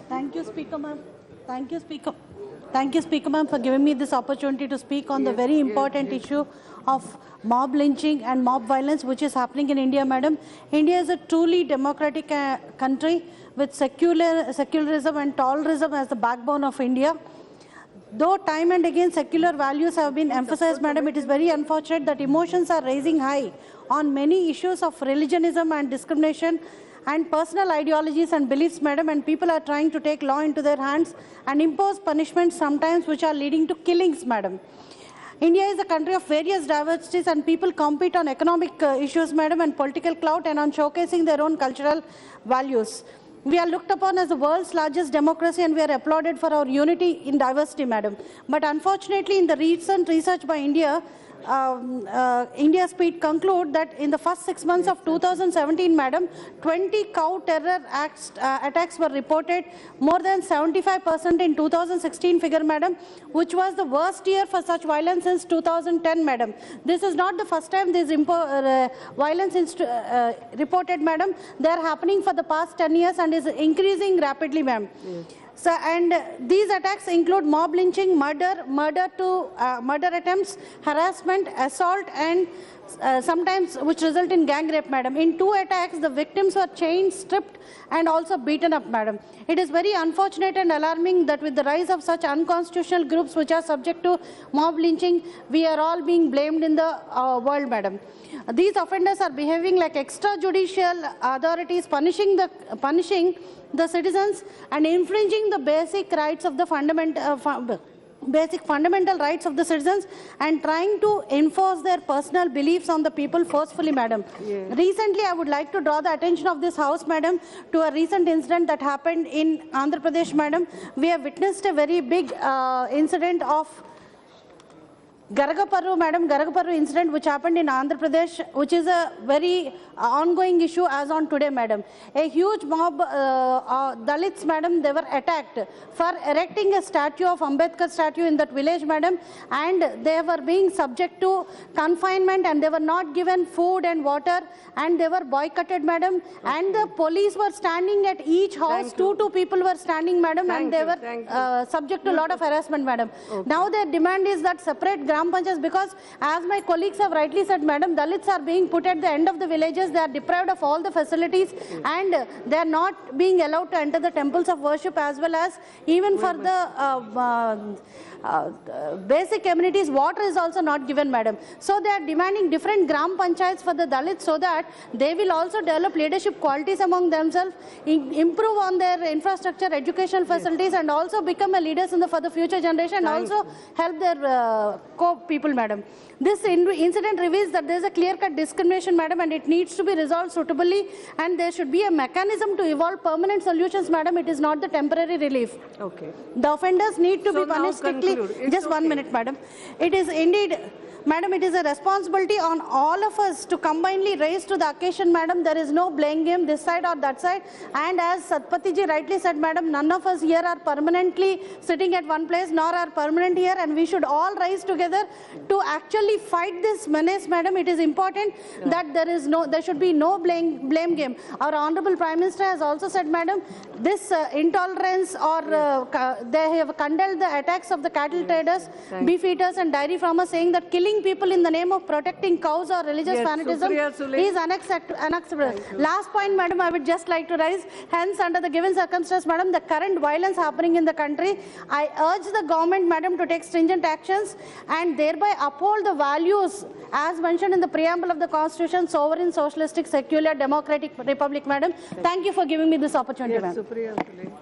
Thank you, Speaker ma'am. Thank you, Speaker. Thank you, Speaker ma'am, for giving me this opportunity to speak on the very important issue of mob lynching and mob violence which is happening in India, madam. India is a truly democratic country with secularism and tolerism as the backbone of India. Though time and again secular values have been emphasized, madam, it is very unfortunate that emotions are rising high on many issues of religionism and discrimination and personal ideologies and beliefs, madam, and people are trying to take law into their hands and impose punishments sometimes which are leading to killings, madam. India is a country of various diversities and people compete on economic issues, madam, and political clout and on showcasing their own cultural values. We are looked upon as the world's largest democracy and we are applauded for our unity in diversity, madam. But unfortunately, in the recent research by India Speed conclude that in the first 6 months of 2017, madam, 20 cow terror attacks were reported, more than 75% in 2016 figure, madam, which was the worst year for such violence since 2010, madam. This is not the first time this violence is reported, madam. They are happening for the past 10 years and is increasing rapidly, ma'am. Yes. So, and these attacks include mob lynching, murder attempts, harassment, assault, and sometimes which result in gang rape, madam. In 2 attacks, the victims were chained, stripped, and also beaten up, madam. It is very unfortunate and alarming that with the rise of such unconstitutional groups which are subject to mob lynching, we are all being blamed in the world, madam. These offenders are behaving like extrajudicial authorities, punishing the citizens and infringing the basic rights of the fundamental rights of the citizens and trying to enforce their personal beliefs on the people forcefully, madam. Yes. Recently, I would like to draw the attention of this House, madam, to a recent incident that happened in Andhra Pradesh, madam. We have witnessed a very big incident of Garagaparru incident which happened in Andhra Pradesh, which is a very ongoing issue as on today, madam. A huge mob, Dalits, madam, they were attacked for erecting a statue of Ambedkar statue in that village, madam, and they were being subject to confinement and they were not given food and water and they were boycotted, madam, okay. And the police were standing at each house, two people were standing, madam, and they were subject to a lot of harassment, madam. Okay. Now their demand is that separate panchayats, because as my colleagues have rightly said, madam, Dalits are being put at the end of the villages, they are deprived of all the facilities and they are not being allowed to enter the temples of worship as well as even for the basic amenities, water is also not given, madam. So they are demanding different gram panchayats for the Dalits so that they will also develop leadership qualities among themselves, improve on their infrastructure, educational facilities, and also become a leaders for the future generation and also help their people, madam. This incident reveals that there is a clear-cut discrimination, madam, and it needs to be resolved suitably and there should be a mechanism to evolve permanent solutions, madam. It is not the temporary relief. Okay. The offenders need to be punished strictly. Just 1 minute, madam. It is indeed, madam, it is a responsibility on all of us to combinedly raise to the occasion, madam. There is no blame game this side or that side. And as Satpati ji rightly said, madam, none of us here are permanently sitting at one place nor are permanent here, and we should all rise together to actually fight this menace, madam. It is important that there should be no blame game. Our Honorable Prime Minister has also said, madam, this intolerance or they have condemned the attacks of the cattle traders, beef eaters and dairy farmers, saying that killing people in the name of protecting cows or religious fanatism is unacceptable. Last point, madam, I would just like to raise, hence under the given circumstances, madam, the current violence happening in the country, I urge the government, madam, to take stringent actions and thereby uphold the values as mentioned in the preamble of the Constitution, sovereign, socialistic, secular, democratic republic, madam. Thank you for giving me this opportunity, ma'am.